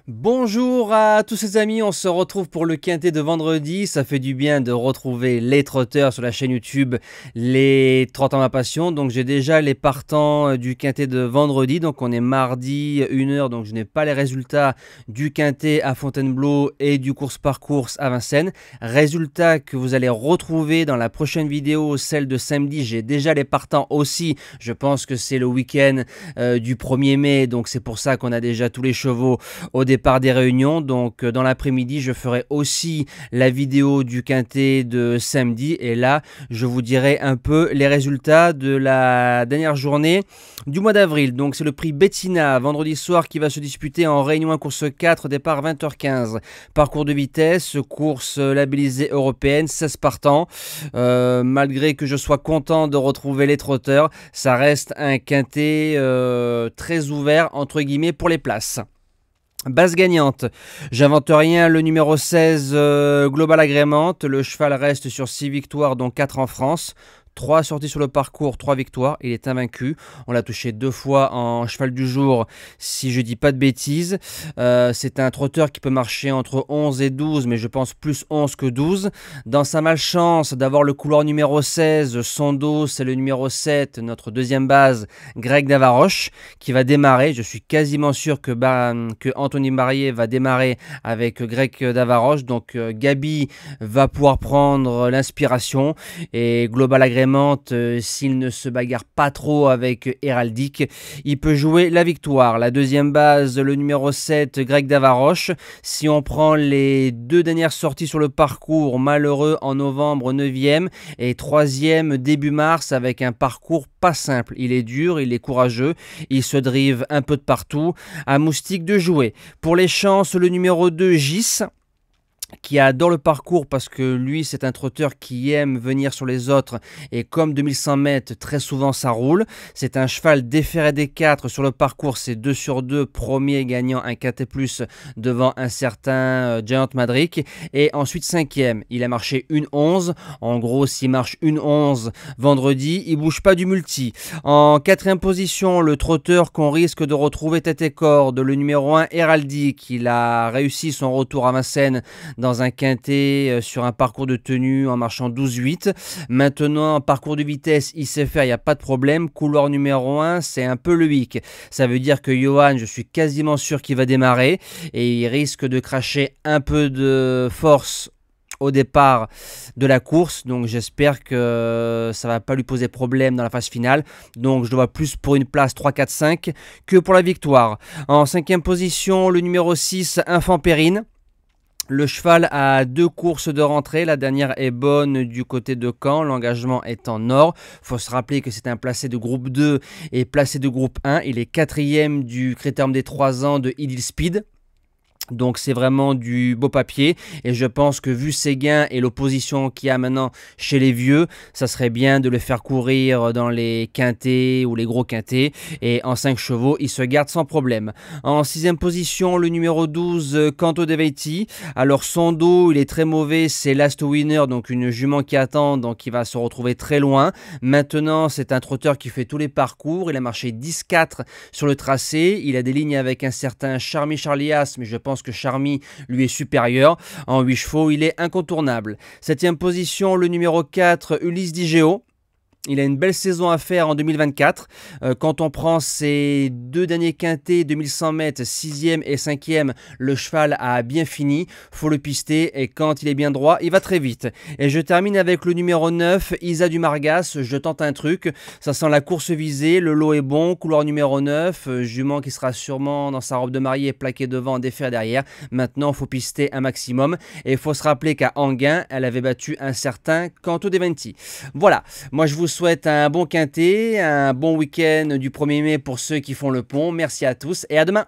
Bonjour à tous les amis, on se retrouve pour le quintet de vendredi. Ça fait du bien de retrouver les trotteurs sur la chaîne YouTube, les 30 ans ma passion. Donc j'ai déjà les partants du quintet de vendredi. Donc on est mardi 1h, donc je n'ai pas les résultats du quintet à Fontainebleau et du course par course à Vincennes. Résultats que vous allez retrouver dans la prochaine vidéo, celle de samedi. J'ai déjà les partants aussi. Je pense que c'est le week-end du 1er mai, donc c'est pour ça qu'on a déjà tous les chevaux au départ des réunions. Donc dans l'après-midi je ferai aussi la vidéo du quintet de samedi et là je vous dirai un peu les résultats de la dernière journée du mois d'avril. Donc c'est le prix Bettina vendredi soir qui va se disputer en réunion 1 course 4, départ 20h15, parcours de vitesse, course labellisée européenne, 16 partants. Malgré que je sois content de retrouver les trotteurs, ça reste un quintet très ouvert entre guillemets pour les places. Base gagnante, j'invente rien, le numéro 16 Global Agrémente, le cheval reste sur 6 victoires dont 4 en France. 3 sorties sur le parcours, 3 victoires, il est invaincu. On l'a touché 2 fois en cheval du jour, si je dis pas de bêtises. C'est un trotteur qui peut marcher entre 11 et 12, mais je pense plus 11 que 12. Dans sa malchance d'avoir le couloir numéro 16, son dos c'est le numéro 7, notre deuxième base, Greg Davaroche, qui va démarrer. Je suis quasiment sûr que Anthony Barrier va démarrer avec Greg Davaroche. Donc Gabi va pouvoir prendre l'inspiration et Global Agrément, s'il ne se bagarre pas trop avec Héraldique, il peut jouer la victoire. La deuxième base, le numéro 7, Greg Davaroche. Si on prend les 2 dernières sorties sur le parcours, Malheureux en novembre 9e et 3e début mars avec un parcours pas simple. Il est dur, il est courageux, il se drive un peu de partout. À Moustique de jouer. Pour les chances, le numéro 2, Gis, qui adore le parcours parce que lui c'est un trotteur qui aime venir sur les autres et comme 2100 mètres très souvent ça roule. C'est un cheval déféré des 4 sur le parcours, c'est 2 sur 2, premier gagnant un quintet plus devant un certain Giant Madric et ensuite 5e. Il a marché une 11, en gros s'il marche une 11 vendredi il bouge pas du multi. En 4e position, le trotteur qu'on risque de retrouver tête et corde, le numéro 1 Héraldique. Il a réussi son retour à Vincennes dans un quintet sur un parcours de tenue en marchant 12-8. Maintenant, parcours de vitesse, il sait faire, il n'y a pas de problème. Couloir numéro 1, c'est un peu le hic. Ça veut dire que Johan, je suis quasiment sûr qu'il va démarrer et il risque de cracher un peu de force au départ de la course, donc j'espère que ça va pas lui poser problème dans la phase finale. Donc je le vois plus pour une place 3, 4, 5 que pour la victoire. En 5e position, le numéro 6, Infant Périne. Le cheval a 2 courses de rentrée, la dernière est bonne du côté de Caen, l'engagement est en or. Il faut se rappeler que c'est un placé de groupe 2 et placé de groupe 1. Il est 4e du critérium des 3 ans de Idil Speed. Donc c'est vraiment du beau papier et je pense que vu ses gains et l'opposition qu'il y a maintenant chez les vieux, ça serait bien de le faire courir dans les quintets ou les gros quintets et en 5 chevaux il se garde sans problème. En 6e position, le numéro 12 Canto de Veiti. Alors son dos il est très mauvais, c'est Last Winner, donc une jument qui attend, donc il va se retrouver très loin. Maintenant c'est un trotteur qui fait tous les parcours, il a marché 10-4 sur le tracé, il a des lignes avec un certain Charmy Charlias, mais je pense que Charmy lui est supérieur. En 8 chevaux, il est incontournable. 7e position, le numéro 4, Ulysse Digeo. Il a une belle saison à faire en 2024. Quand on prend ses 2 derniers quintets, 2100 mètres, 6e et 5e, le cheval a bien fini. Faut le pister et quand il est bien droit, il va très vite. Et je termine avec le numéro 9, Isa du Margas. Je tente un truc. Ça sent la course visée. Le lot est bon. Couloir numéro 9. Jument qui sera sûrement dans sa robe de mariée, plaqué devant, défait derrière. Maintenant, il faut pister un maximum. Et il faut se rappeler qu'à Anguin, elle avait battu un certain Canto de Venti. Voilà. Moi, je vous souhaite un bon quintet, un bon week-end du 1er mai pour ceux qui font le pont. Merci à tous et à demain.